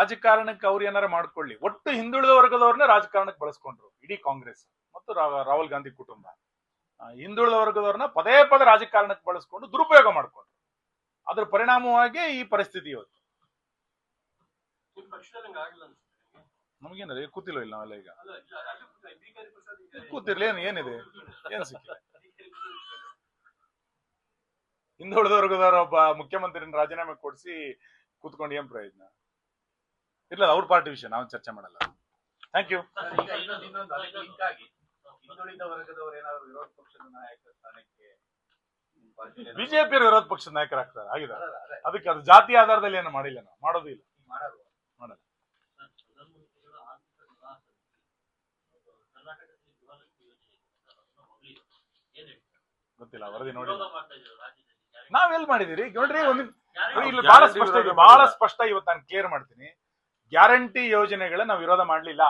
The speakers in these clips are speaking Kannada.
ರಾಜಕಾರಣಕ್ಕೆ ಅವ್ರು ಏನಾರ ಮಾಡ್ಕೊಳ್ಳಿ, ಒಟ್ಟು ಹಿಂದುಳಿದ ವರ್ಗದವ್ರನ್ನ ರಾಜಕಾರಣಕ್ಕೆ ಬಳಸ್ಕೊಂಡ್ರು ಇಡೀ ಕಾಂಗ್ರೆಸ್ ಮತ್ತು ರಾಹುಲ್ ಗಾಂಧಿ ಕುಟುಂಬ. ಹಿಂದುಳಿದ ವರ್ಗದವ್ರನ್ನ ಪದೇ ಪದೇ ರಾಜಕಾರಣಕ್ಕೆ ಬಳಸ್ಕೊಂಡು ದುರುಪಯೋಗ ಮಾಡ್ಕೊಂಡ್ರು. ಅದ್ರ ಪರಿಣಾಮವಾಗಿ ಈ ಪರಿಸ್ಥಿತಿ ಇವತ್ತು. ನಮ್ಗೇನ ಕೂತಿಲ್ಲ ಇಲ್ಲ ನಾವೆಲ್ಲ ಈಗ ಕೂತಿರ್ಲಿ, ಏನಿದೆ ಏನ್ ಸಿಕ್ಕಿಲ್ಲ. ಹಿಂದುಳಿದ ವರ್ಗದವರ ಒಬ್ಬ ಮುಖ್ಯಮಂತ್ರಿನ ರಾಜೀನಾಮೆ ಕೊಡಿಸಿ ಕೂತ್ಕೊಂಡು ಏನ್ ಪ್ರಯೋಜನ? ಇಲ್ಲ, ಅವ್ರ ಪಾರ್ಟಿ ವಿಷಯ ನಾವು ಚರ್ಚೆ ಮಾಡಲ್ಲ. Thank you. ಬಿಜೆಪಿ ವಿರೋಧ ಪಕ್ಷದ ನಾಯಕರಾಗ್ತಾರೆ ಆಗಿದೆ. ಅದಕ್ಕೆ ಅದು ಜಾತಿ ಆಧಾರದಲ್ಲಿ ಏನು ಮಾಡಿಲ್ಲ, ನಾವು ಮಾಡೋದು ಇಲ್ಲ, ಮಾಡಲ್ಲ. ಗೊತ್ತಿಲ್ಲ, ವರದಿ ನೋಡಿ. ನಾವೆಲ್ಲಿ ಮಾಡಿದಿರಿ ನೋಡ್ರಿ. ಇಲ್ಲಿ ಬಹಳ ಸ್ಪಷ್ಟ ಇವತ್ತು ನಾನು ಕ್ಲಿಯರ್ ಮಾಡ್ತೀನಿ. ಗ್ಯಾರಂಟಿ ಯೋಜನೆಗಳನ್ನ ನಾವು ವಿರೋಧ ಮಾಡಲಿಲ್ಲ.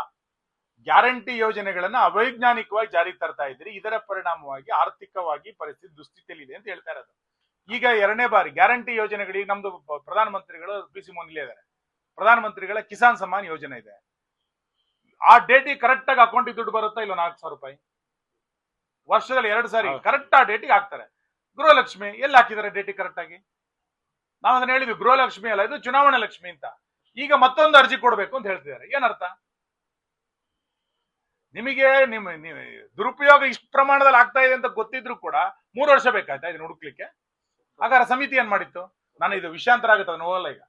ಗ್ಯಾರಂಟಿ ಯೋಜನೆಗಳನ್ನ ಅವೈಜ್ಞಾನಿಕವಾಗಿ ಜಾರಿಗೆ ತರ್ತಾ ಇದ್ದೀರಿ. ಇದರ ಪರಿಣಾಮವಾಗಿ ಆರ್ಥಿಕವಾಗಿ ಪರಿಸ್ಥಿತಿ ದುಸ್ಥಿತಿಯಲ್ಲಿ ಇದೆ ಅಂತ ಹೇಳ್ತಾ ಇರೋದು. ಈಗ 2ನೇ ಬಾರಿ ಗ್ಯಾರಂಟಿ ಯೋಜನೆಗಳಿಗೆ ನಮ್ದು ಪ್ರಧಾನಮಂತ್ರಿಗಳು PC ಮೋನಿಲೇ ಇದ್ದಾರೆ. ಪ್ರಧಾನಮಂತ್ರಿಗಳ ಕಿಸಾನ್ ಸಮ್ಮಾನ್ ಯೋಜನೆ ಇದೆ. ಆ ಡೇಟಿಗೆ ಕರೆಕ್ಟ್ ಆಗಿ ಅಕೌಂಟಿಗೆ ದುಡ್ಡು ಬರುತ್ತಾ ಇಲ್ಲ? 4,000 ರೂಪಾಯಿ ವರ್ಷದಲ್ಲಿ 2 ಸಾರಿ ಕರೆಕ್ಟ್ ಆ ಡೇಟಿಗೆ ಹಾಕ್ತಾರೆ. ಗೃಹಲಕ್ಷ್ಮಿ ಎಲ್ಲಿ ಹಾಕಿದ್ದಾರೆ ಡೇಟಿಗೆ ಕರೆಕ್ಟ್ ಆಗಿ? ನಾವ್ ಅದನ್ನ ಹೇಳಿದ್ವಿ, ಗೃಹಲಕ್ಷ್ಮಿ ಅಲ್ಲ, ಇದು ಚುನಾವಣಾ ಲಕ್ಷ್ಮಿ ಅಂತ. ಈಗ ಮತ್ತೊಂದು ಅರ್ಜಿ ಕೊಡ್ಬೇಕು ಅಂತ ಹೇಳ್ತಿದ್ದಾರೆ. ಏನರ್ಥ? ನಿಮಗೆ ದುರುಪಯೋಗ ಇಷ್ಟು ಪ್ರಮಾಣದಲ್ಲಿ ಆಗ್ತಾ ಇದೆ ಅಂತ ಗೊತ್ತಿದ್ರು ಕೂಡ 3 ವರ್ಷ ಬೇಕಾಯ್ತಾ ಇದನ್ನ ಹುಡುಕ್ಲಿಕ್ಕೆ? ಹಾಗಾದ್ರೆ ಸಮಿತಿ ಏನ್ ಮಾಡಿತ್ತು? ನಾನು ಇದು ವಿಷಯಾಂತರ ಆಗುತ್ತೆ, ಅದನ್ನ ಹೋಗಲ್ಲ ಈಗ.